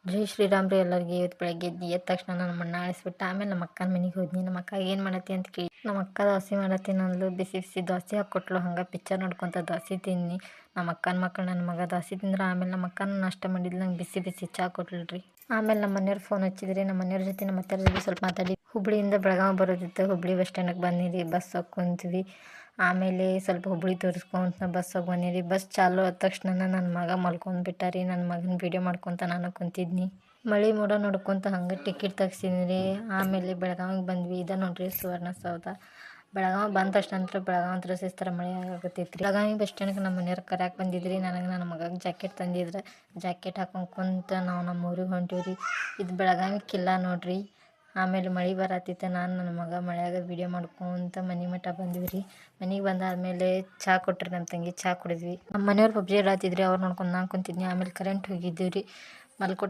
ಜೈ ಶ್ರೀರಾಮ್ ರೀ ಎಲ್ಲರಿಗೆ. ಇವತ್ತು ಬೆಳಗ್ಗೆ ಎದ್ದ ತಕ್ಷಣ ನಮ್ಮ ಅಣ್ಣ ಅಳಿಸ್ಬಿಟ್ಟು ಆಮೇಲೆ ನಮ್ಮ ಅಕ್ಕನ ಮನೆಗೆ ಹೋದ್ನಿ. ನಮ್ಮ ಅಕ್ಕ ಏನು ಮಾಡತ್ತಿ ಅಂತ ಕೇಳಿ ನಮ್ಮ ಅಕ್ಕ ದೋಸೆ ಮಾಡತ್ತೀನಿ ಅಂದ್ಲು. ಬಿಸಿ ಬಿಸಿ ದೋಸೆ ಹಾಕ್ಕೊಟ್ಲು. ಹಂಗೆ ಪಿಕ್ಚರ್ ನೋಡ್ಕೊತ ದೋಸೆ ತಿನ್ನಿ. ನಮ್ಮ ಅಕ್ಕನ ಮಕ್ಕಳು ನನ್ನ ಮಗ ದೋಸೆ ತಿಂದ್ರೆ ಆಮೇಲೆ ನಮ್ಮ ಅಕ್ಕನ ನಾಷ್ಟ ಮಾಡಿದ್ಲು. ನಂಗೆ ಬಿಸಿ ಬಿಸಿ ಚಹಾ ಕೊಟ್ಲುರಿ. ಆಮೇಲೆ ನಮ್ಮ ಮನೆಯವ್ರು ಫೋನ್ ಹಚ್ಚಿದ್ರಿ. ನಮ್ಮ ಮನೆಯವ್ರ ಜೊತೆ ನಮ್ಮ ಅತ್ತರ ಜೊತೆ ಸ್ವಲ್ಪ ಮಾತಾಡಿ ಹುಬ್ಳಿಯಿಂದ ಬೆಳಗಾವಿ ಬರೋದಿತ್ತು. ಹುಬ್ಳಿ ಬಸ್ ಸ್ಟ್ಯಾಂಡಿಗೆ ಬಂದಿರಿ. ಬಸ್ ಕುಂತ್ವಿ. ಆಮೇಲೆ ಸ್ವಲ್ಪ ಹುಬ್ಳಿ ತೋರಿಸ್ಕೊಂತ ಬಸ್ ಹೋಗಿ ಬಂದಿರಿ. ಬಸ್ ಚಾಲು ಆದ ತಕ್ಷಣ ನನ್ನ ಮಗ ಮಲ್ಕೊಂಡ್ಬಿಟ್ಟಾರಿ. ನನ್ನ ಮಗನ ವೀಡಿಯೋ ಮಾಡ್ಕೊತ ನಾನು ಕುಂತಿದ್ನಿ. ಮಳೆ ಮೋಡ ನೋಡ್ಕೊತ ಹಂಗೆ ಟಿಕೆಟ್ ತೆಗ್ಸಿದ್ರಿ. ಆಮೇಲೆ ಬೆಳಗಾವಿಗೆ ಬಂದ್ವಿ. ಇದ ನೋಡ್ರಿ ಸುವರ್ಣಸೌಧ. ಬೆಳಗಾವಿ ಬಂದ ತಕ್ಷಣ ಅಂತ ಬೆಳಗಾವಿ ಅಂತ ಶಿಸ್ತರ ಮಳೆ ಆಗತ್ತೈತ್ರಿ. ಬೆಳಗಾವಿ ಬಸ್ ಸ್ಟ್ಯಾಂಡ್ಗೆ ನಮ್ಮ ಮನೆಯವ್ರು ಕರ್ಯಾಕೆ ಬಂದಿದ್ರಿ. ನನಗೆ ನನ್ನ ಮಗಗೆ ಜಾಕೆಟ್ ತಂದಿದ್ರೆ ಜಾಕೆಟ್ ಹಾಕೊಂಡು ಕುಂತ ನಾವು ನಮ್ಮ ಊರಿಗೆ ಹೊಂಟಿವ್ರಿ. ಇದು ಬೆಳಗಾವಿ ಕಿಲ್ಲ ನೋಡ್ರಿ. ಆಮೇಲೆ ಮಳೆ ಬರತ್ತಿತ್ತು. ನಾನು ನನ್ನ ಮಗ ಮಳೆಯಾಗ ವೀಡಿಯೋ ಮಾಡ್ಕೊಂತ ಮನೆ ಮಠ ಬಂದ್ವಿ. ಮನೆಗೆ ಬಂದಾದ್ಮೇಲೆ ಚಹಾ ಕೊಟ್ರಿ. ನಮ್ಮ ತಂಗಿ ಚಹಾ ಕುಡಿದ್ವಿ. ನಮ್ಮ ಮನೆಯವ್ರು ಪಬ್ಜಿ ಆಡತ್ತಿದ್ರಿ. ಅವ್ರು ನೋಡ್ಕೊಂಡು ನಾನು ಕುಂತಿದ್ನಿ. ಆಮೇಲೆ ಕರೆಂಟ್ ಹೋಗಿದ್ದೀವಿ ರೀ. ಮಲ್ಕೊಟ್ಟು